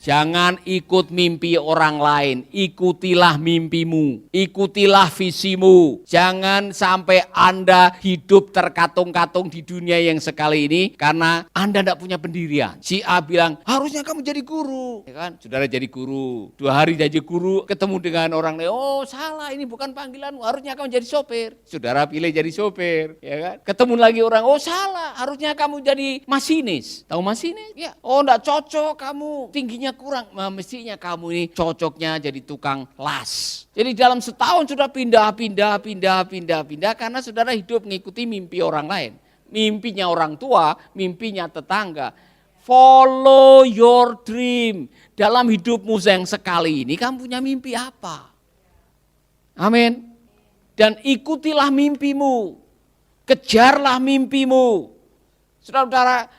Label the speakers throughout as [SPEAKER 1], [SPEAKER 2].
[SPEAKER 1] Jangan ikut mimpi orang lain, ikutilah mimpimu, ikutilah visimu. Jangan sampai Anda hidup terkatung-katung di dunia yang sekali ini karena Anda tidak punya pendirian. Si A bilang, harusnya kamu jadi guru. Ya kan? Saudara jadi guru, 2 hari jadi guru, ketemu dengan orang lain, oh salah ini bukan panggilanmu, harusnya kamu jadi sopir. Saudara pilih jadi sopir, ya kan? Ketemu lagi orang, oh salah, harusnya kamu jadi masinis. Tahu masinis? Ya, oh enggak cocok kamu, tingginya kurang, mestinya kamu ini cocoknya jadi tukang las. Jadi dalam setahun sudah pindah karena saudara hidup mengikuti mimpi orang lain. Mimpinya orang tua, mimpinya tetangga. Follow your dream. Dalam hidupmu yang sekali ini kamu punya mimpi apa? Amin. Dan ikutilah mimpimu. Kejarlah mimpimu. Saudara-saudara,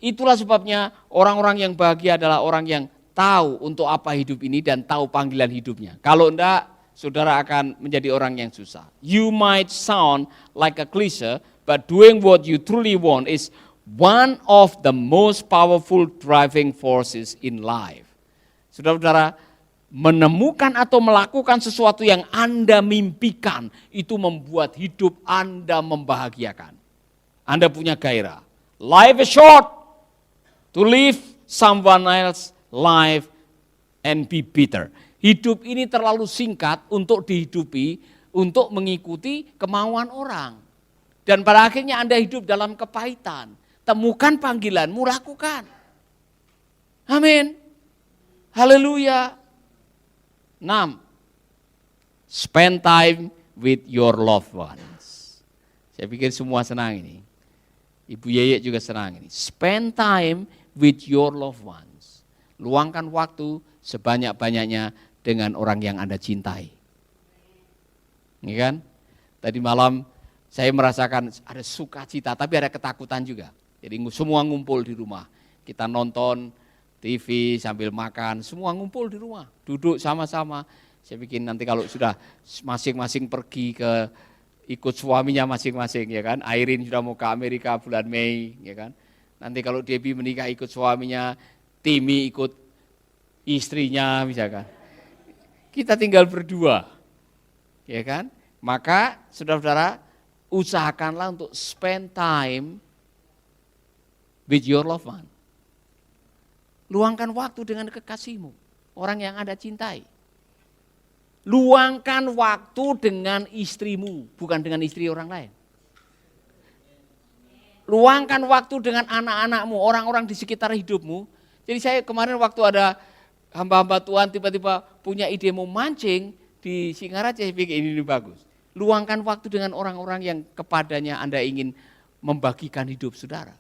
[SPEAKER 1] itulah sebabnya orang-orang yang bahagia adalah orang yang tahu untuk apa hidup ini dan tahu panggilan hidupnya. Kalau enggak, saudara akan menjadi orang yang susah. You might sound like a cliche, but doing what you truly want is one of the most powerful driving forces in life. Saudara-saudara, menemukan atau melakukan sesuatu yang Anda mimpikan, itu membuat hidup Anda membahagiakan. Anda punya gairah. Life is short to live someone else's life and be bitter. Hidup ini terlalu singkat untuk dihidupi, untuk mengikuti kemauan orang. Dan pada akhirnya Anda hidup dalam kepahitan. Temukan panggilanmu, lakukan. Amin. Haleluya. 6. Spend time with your loved ones. Saya pikir semua senang ini. Ibu Yeye juga senang ini. Spend time with your loved ones. Luangkan waktu sebanyak-banyaknya dengan orang yang Anda cintai. Ini kan? Tadi malam saya merasakan ada sukacita, tapi ada ketakutan juga. Jadi semua ngumpul di rumah. Kita nonton TV sambil makan, semua ngumpul di rumah. Duduk sama-sama. Saya pikir nanti kalau sudah masing-masing pergi ke ikut suaminya masing-masing, ya kan? Airin sudah mau ke Amerika bulan Mei, ya kan? Nanti kalau Debbie menikah ikut suaminya, Timmy ikut istrinya misalkan. Kita tinggal berdua, ya kan? Maka saudara-saudara usahakanlah untuk spend time with your loved one. Luangkan waktu dengan kekasihmu, orang yang Anda cintai. Luangkan waktu dengan istrimu, bukan dengan istri orang lain. Luangkan waktu dengan anak-anakmu, orang-orang di sekitar hidupmu. Jadi saya kemarin waktu ada hamba-hamba Tuhan tiba-tiba punya ide mau mancing di Singaraja, saya pikir ini bagus. Luangkan waktu dengan orang-orang yang kepadanya Anda ingin membagikan hidup saudara.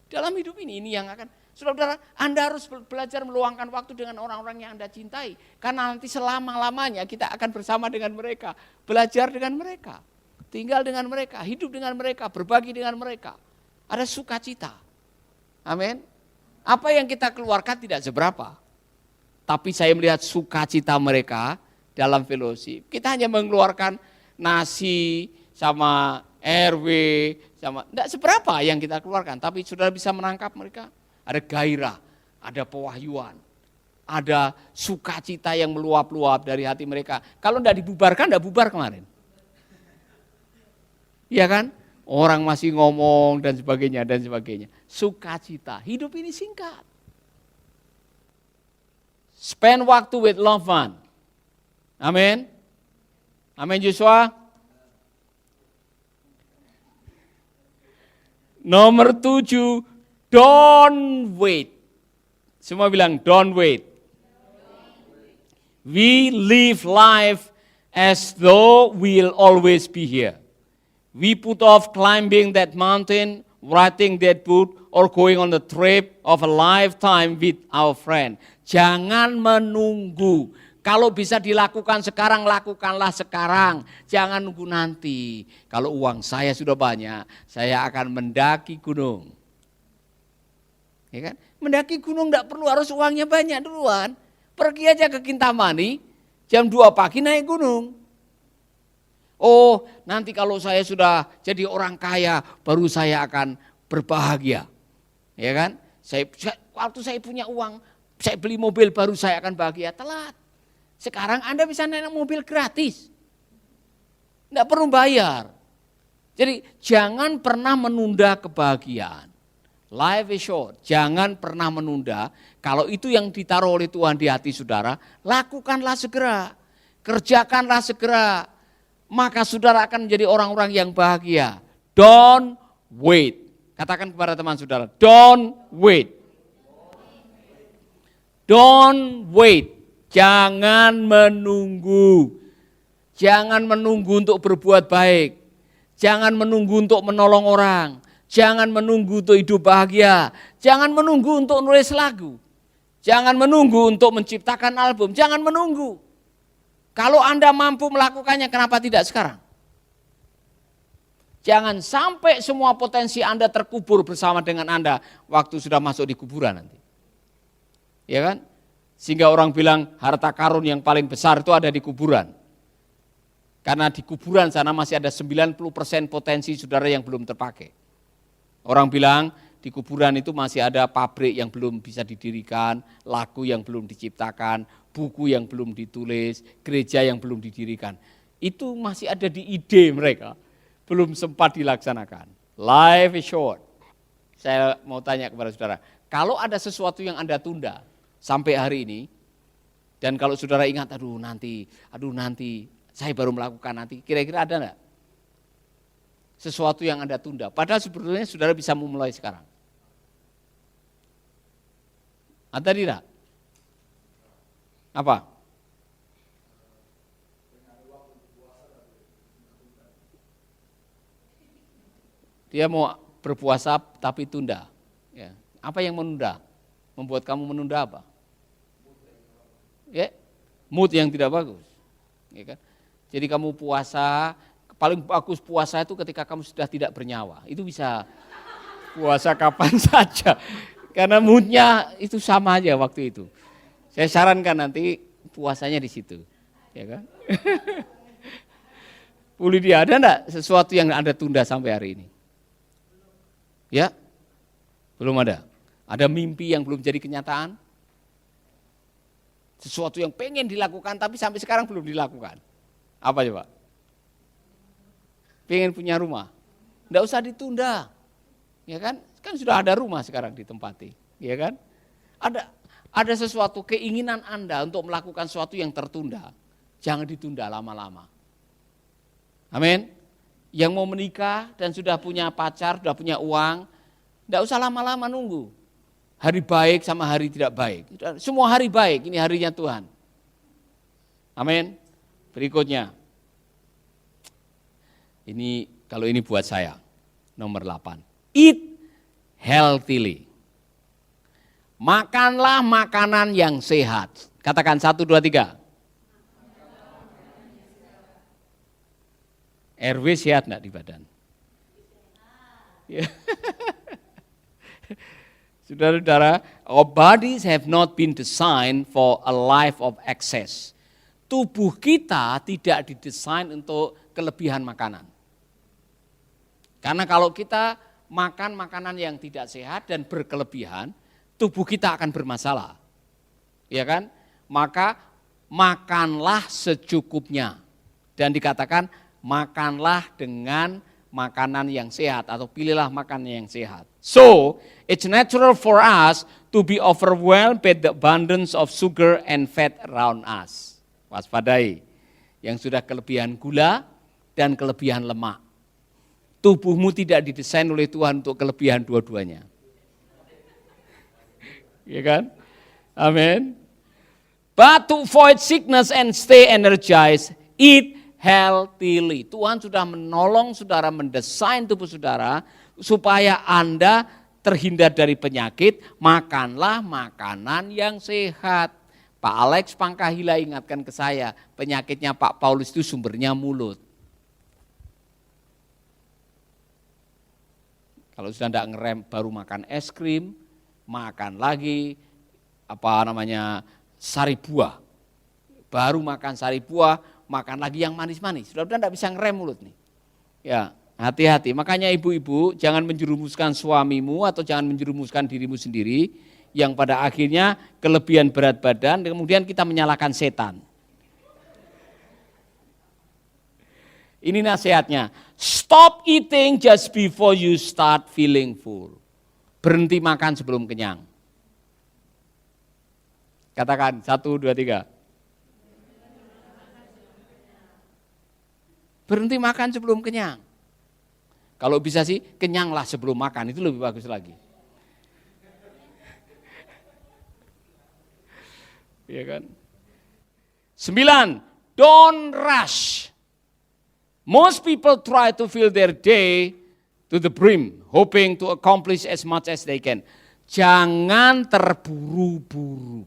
[SPEAKER 1] Dalam hidup ini yang akan, saudara-saudara, Anda harus belajar meluangkan waktu dengan orang-orang yang Anda cintai. Karena nanti selama-lamanya kita akan bersama dengan mereka, belajar dengan mereka. Tinggal dengan mereka, hidup dengan mereka, berbagi dengan mereka. Ada sukacita. Amin. Apa yang kita keluarkan tidak seberapa. Tapi saya melihat sukacita mereka dalam fellowship. Kita hanya mengeluarkan nasi sama RW, sama tidak seberapa yang kita keluarkan. Tapi saudara bisa menangkap mereka. Ada gairah, ada pewahyuan, ada sukacita yang meluap-luap dari hati mereka. Kalau tidak dibubarkan, tidak bubar kemarin. Iya kan? Orang masih ngomong dan sebagainya dan sebagainya. Sukacita. Hidup ini singkat. Spend waktu with loved one. Amin. Amin Joshua. Nomor 7, don't wait. Semua bilang don't wait. We live life as though we'll always be here. We put off climbing that mountain, writing that book, or going on the trip of a lifetime with our friend. Jangan menunggu. Kalau bisa dilakukan sekarang, lakukanlah sekarang. Jangan nunggu nanti. Kalau uang saya sudah banyak, saya akan mendaki gunung. Ya kan? Mendaki gunung tidak perlu harus uangnya banyak duluan. Pergi aja ke Kintamani, jam 2 pagi naik gunung. Oh, nanti kalau saya sudah jadi orang kaya, baru saya akan berbahagia. Ya kan? Waktu saya punya uang Saya beli mobil baru saya akan bahagia. Telat. Sekarang Anda bisa naik mobil gratis. Tidak perlu bayar. Jadi jangan pernah menunda kebahagiaan. Life is short. Jangan pernah menunda. Kalau itu yang ditaruh oleh Tuhan di hati saudara, lakukanlah segera. Kerjakanlah segera. Maka saudara akan menjadi orang-orang yang bahagia. Don't wait. Katakan kepada teman saudara, don't wait. Don't wait. Jangan menunggu. Jangan menunggu untuk berbuat baik. Jangan menunggu untuk menolong orang. Jangan menunggu untuk hidup bahagia. Jangan menunggu untuk nulis lagu. Jangan menunggu untuk menciptakan album. Jangan menunggu. Kalau Anda mampu melakukannya, kenapa tidak sekarang? Jangan sampai semua potensi Anda terkubur bersama dengan Anda waktu sudah masuk di kuburan nanti. Ya kan? Sehingga orang bilang harta karun yang paling besar itu ada di kuburan. Karena di kuburan sana masih ada 90% potensi saudara yang belum terpakai. Orang bilang di kuburan itu masih ada pabrik yang belum bisa didirikan, lagu yang belum diciptakan, buku yang belum ditulis, gereja yang belum didirikan. Itu masih ada di ide mereka, belum sempat dilaksanakan. Life is short. Saya mau tanya kepada saudara, kalau ada sesuatu yang Anda tunda sampai hari ini, dan kalau saudara ingat, aduh nanti, saya baru melakukan nanti, kira-kira ada enggak? Sesuatu yang Anda tunda, padahal sebetulnya saudara bisa memulai sekarang. Ada tidak? Apa? Dia mau berpuasa tapi tunda. Ya. Apa yang menunda? Membuat kamu menunda apa? Ya, mood yang tidak bagus. Ya kan? Jadi kamu puasa, paling bagus puasa itu ketika kamu sudah tidak bernyawa. Itu bisa puasa kapan saja. Karena moodnya itu sama aja waktu itu. Saya sarankan nanti puasanya di situ. Ya kan? Bu Lydia, ada enggak sesuatu yang Anda tunda sampai hari ini? Ya? Belum ada. Ada mimpi yang belum jadi kenyataan? Sesuatu yang pengen dilakukan tapi sampai sekarang belum dilakukan. Apa coba? Pengen punya rumah. Enggak usah ditunda. Ya kan? Kan sudah ada rumah sekarang ditempati. Ya kan? Ada sesuatu keinginan Anda untuk melakukan sesuatu yang tertunda. Jangan ditunda lama-lama. Amin. Yang mau menikah dan sudah punya pacar, sudah punya uang, enggak usah lama-lama nunggu. Hari baik sama hari tidak baik. Semua hari baik, ini harinya Tuhan. Amin. Berikutnya. Ini kalau ini buat saya. Nomor 8. Eat healthily. Makanlah makanan yang sehat. Katakan 1, 2, 3. RW sehat enggak di badan? Saudara-saudara, our bodies have not been designed for a life of excess. Tubuh kita tidak didesain untuk kelebihan makanan. Karena kalau kita makan makanan yang tidak sehat dan berkelebihan, tubuh kita akan bermasalah. Ya kan? Maka makanlah secukupnya. Dan dikatakan makanlah dengan makanan yang sehat atau pilihlah makanan yang sehat. So, it's natural for us to be overwhelmed by the abundance of sugar and fat around us. Waspadai. Yang sudah kelebihan gula dan kelebihan lemak. Tubuhmu tidak didesain oleh Tuhan untuk kelebihan dua-duanya. Ya kan? Amin. But to avoid sickness and stay energized, eat healthily. Tuhan sudah menolong saudara, mendesain tubuh saudara supaya Anda terhindar dari penyakit, makanlah makanan yang sehat. Pak Alex Pangkahila ingatkan ke saya, penyakitnya Pak Paulus itu sumbernya mulut. Kalau sudah tidak ngerem baru makan es krim, makan lagi sari buah. Baru makan sari buah, makan lagi yang manis-manis. Sudah tidak bisa ngerem mulut nih. Ya, hati-hati. Makanya ibu-ibu jangan menjerumuskan suamimu atau jangan menjerumuskan dirimu sendiri. yang pada akhirnya kelebihan berat badan, dan kemudian kita menyalahkan setan. Ini nasihatnya, stop eating just before you start feeling full. Berhenti makan sebelum kenyang. Katakan 1, 2, 3. Berhenti makan sebelum kenyang. Kalau bisa sih kenyanglah sebelum makan, itu lebih bagus lagi. Iya kan? 9, don't rush. Most people try to fill their day to the brim, hoping to accomplish as much as they can. Jangan terburu-buru.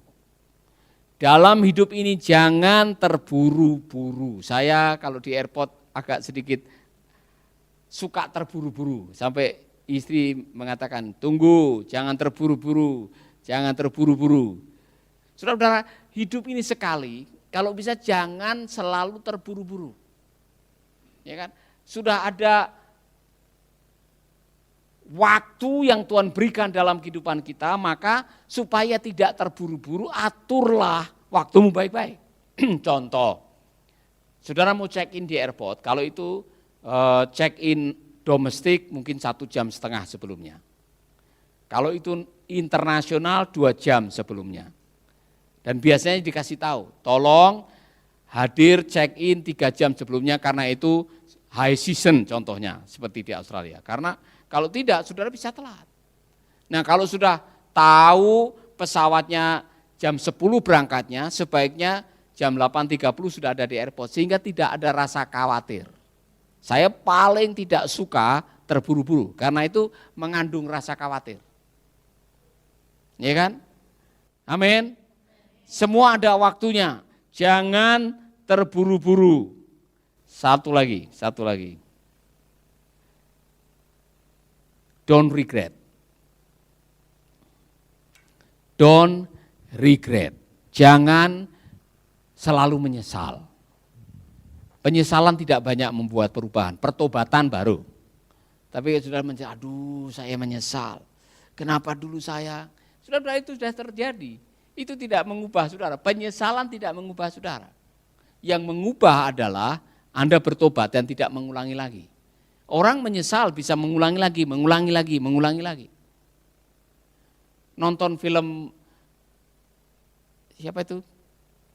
[SPEAKER 1] Dalam hidup ini jangan terburu-buru. Saya kalau di airport agak sedikit suka terburu-buru. Sampai istri mengatakan, tunggu, jangan terburu-buru, jangan terburu-buru. Saudara-saudara, hidup ini sekali, kalau bisa jangan selalu terburu-buru. Ya kan? Sudah ada waktu yang Tuhan berikan dalam kehidupan kita, maka supaya tidak terburu-buru, aturlah waktumu baik-baik. Contoh, saudara mau check-in di airport, kalau itu check-in domestik mungkin 1,5 jam sebelumnya. Kalau itu internasional 2 jam sebelumnya. Dan biasanya dikasih tahu, tolong hadir check-in 3 jam sebelumnya karena itu high season contohnya seperti di Australia. Karena kalau tidak saudara bisa telat. Nah kalau sudah tahu pesawatnya jam 10 berangkatnya, sebaiknya jam 8.30 sudah ada di airport sehingga tidak ada rasa khawatir. Saya paling tidak suka terburu-buru karena itu mengandung rasa khawatir. Ya kan? Amin. Semua ada waktunya. Jangan terburu-buru. Satu lagi. Don't regret. Don't regret. Jangan selalu menyesal. Penyesalan tidak banyak membuat perubahan, pertobatan baru. Tapi sudah menyesal, aduh saya menyesal. Kenapa dulu saya? Sudah itu sudah terjadi. Itu tidak mengubah saudara. Penyesalan tidak mengubah saudara. Yang mengubah adalah Anda bertobat dan tidak mengulangi lagi. Orang menyesal bisa mengulangi lagi. Nonton film siapa itu?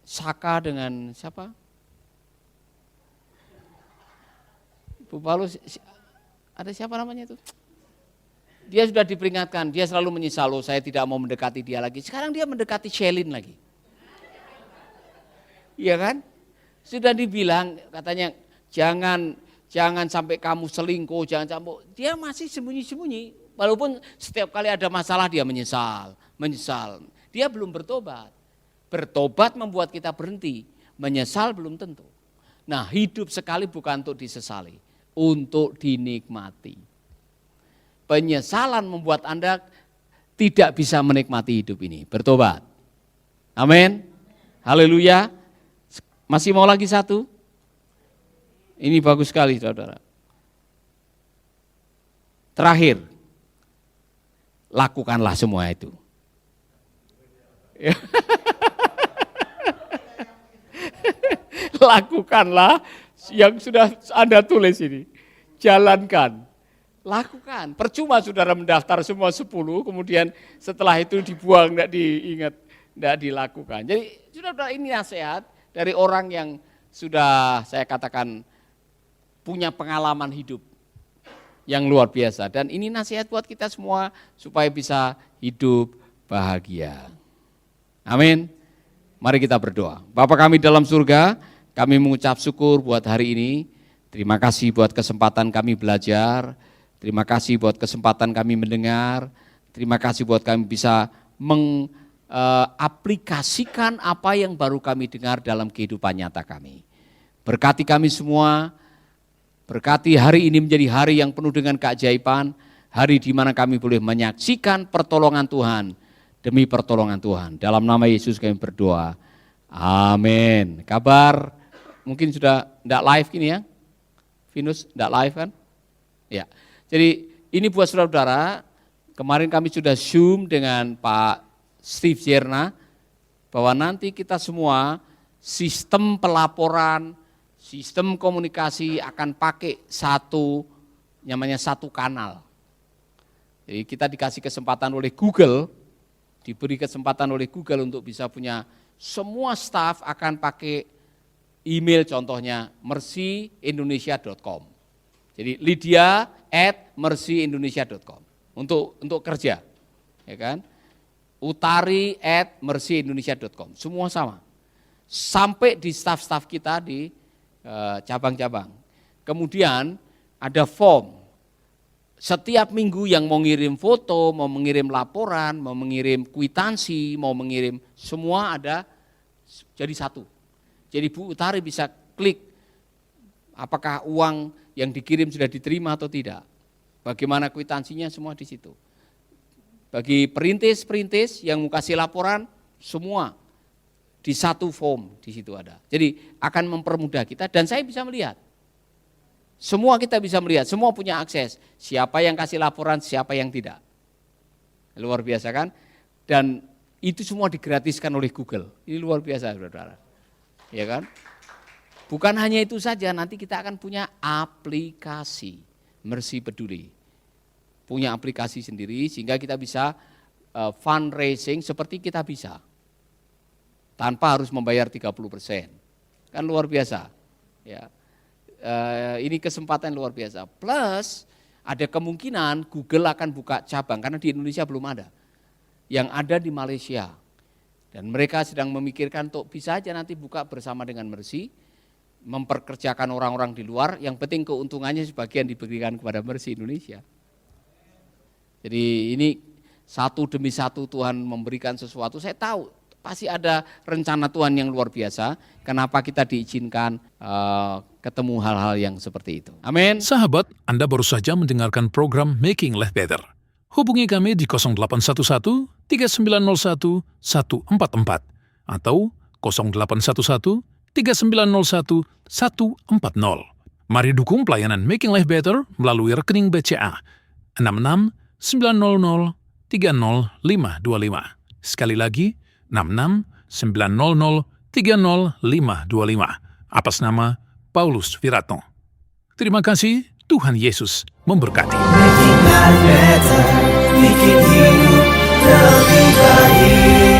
[SPEAKER 1] Saka dengan siapa? Bu Paulus, ada siapa namanya itu? Dia sudah diperingatkan, dia selalu menyesal, saya tidak mau mendekati dia lagi. Sekarang dia mendekati Shelin lagi. Iya kan? Sudah dibilang katanya jangan sampai kamu selingkuh, jangan sampai. Dia masih sembunyi-sembunyi. Walaupun setiap kali ada masalah dia menyesal. Dia belum bertobat. Bertobat membuat kita berhenti, menyesal belum tentu. Nah, hidup sekali bukan untuk disesali, untuk dinikmati. Penyesalan membuat Anda tidak bisa menikmati hidup ini. Bertobat. Amin. Haleluya. Masih mau lagi satu? Ini bagus sekali saudara. Terakhir, lakukanlah semua itu. Lakukanlah yang sudah Anda tulis ini. Jalankan. Lakukan. Percuma saudara mendaftar semua 10, kemudian setelah itu dibuang, tidak diingat, tidak dilakukan. Jadi saudara, ini nasihat dari orang yang sudah saya katakan punya pengalaman hidup yang luar biasa. Dan ini nasihat buat kita semua supaya bisa hidup bahagia. Amin. Mari kita berdoa. Bapa kami dalam surga, kami mengucap syukur buat hari ini. Terima kasih buat kesempatan kami belajar. Terima kasih buat kesempatan kami mendengar. Terima kasih buat kami bisa mengaplikasikan apa yang baru kami dengar dalam kehidupan nyata kami. Berkati kami semua. Berkati hari ini menjadi hari yang penuh dengan keajaiban. Hari di mana kami boleh menyaksikan pertolongan Tuhan demi pertolongan Tuhan. Dalam nama Yesus kami berdoa. Amin. Kabar mungkin sudah tidak live gini ya? Venus tidak live kan? Ya. Jadi ini buat saudara-saudara, kemarin kami sudah Zoom dengan Pak Steve Zerna, bahwa nanti kita semua sistem pelaporan, sistem komunikasi akan pakai namanya satu kanal. Jadi kita dikasih kesempatan oleh Google, diberi kesempatan oleh Google untuk bisa punya semua staf akan pakai email, contohnya mercyindonesia.com. Jadi lydia@mercyindonesia.com untuk kerja, ya kan? Utari@mercyindonesia.com, semua sama. Sampai di staf-staf kita di cabang-cabang. Kemudian ada form. Setiap minggu yang mau ngirim foto, mau mengirim laporan, mau mengirim kwitansi, mau mengirim, semua ada jadi satu. Jadi Bu Utari bisa klik apakah uang yang dikirim sudah diterima atau tidak. Bagaimana kwitansinya, semua di situ. Bagi perintis yang mau kasih laporan, semua di satu form di situ ada. Jadi akan mempermudah kita dan saya bisa melihat. Semua kita bisa melihat, semua punya akses. Siapa yang kasih laporan, siapa yang tidak. Luar biasa kan? Dan itu semua digratiskan oleh Google. Ini luar biasa, saudara. Ya kan? Bukan hanya itu saja, nanti kita akan punya aplikasi Mercy Peduli. Punya aplikasi sendiri sehingga kita bisa fundraising seperti kita bisa. Tanpa harus membayar 30%. Kan luar biasa. Ya. Ini kesempatan luar biasa. Plus ada kemungkinan Google akan buka cabang karena di Indonesia belum ada. Yang ada di Malaysia. Dan mereka sedang memikirkan untuk bisa aja nanti buka bersama dengan Mercy, memperkerjakan orang-orang di luar, yang penting keuntungannya sebagian diberikan kepada Mercy Indonesia. Jadi ini satu demi satu Tuhan memberikan sesuatu, saya tahu pasti ada rencana Tuhan yang luar biasa, kenapa kita diizinkan ketemu hal-hal yang seperti itu. Amin.
[SPEAKER 2] Sahabat, Anda baru saja mendengarkan program Making Life Better. Hubungi kami di 0811 3901 144 atau 0811 3901 140. Mari dukung pelayanan Making Life Better melalui rekening BCA 66 900 30525. Sekali lagi 66 900 30525 atas nama Paulus Wiratno. Terima kasih, Tuhan Yesus memberkati.
[SPEAKER 3] Making life better, bikin hidup lebih baik.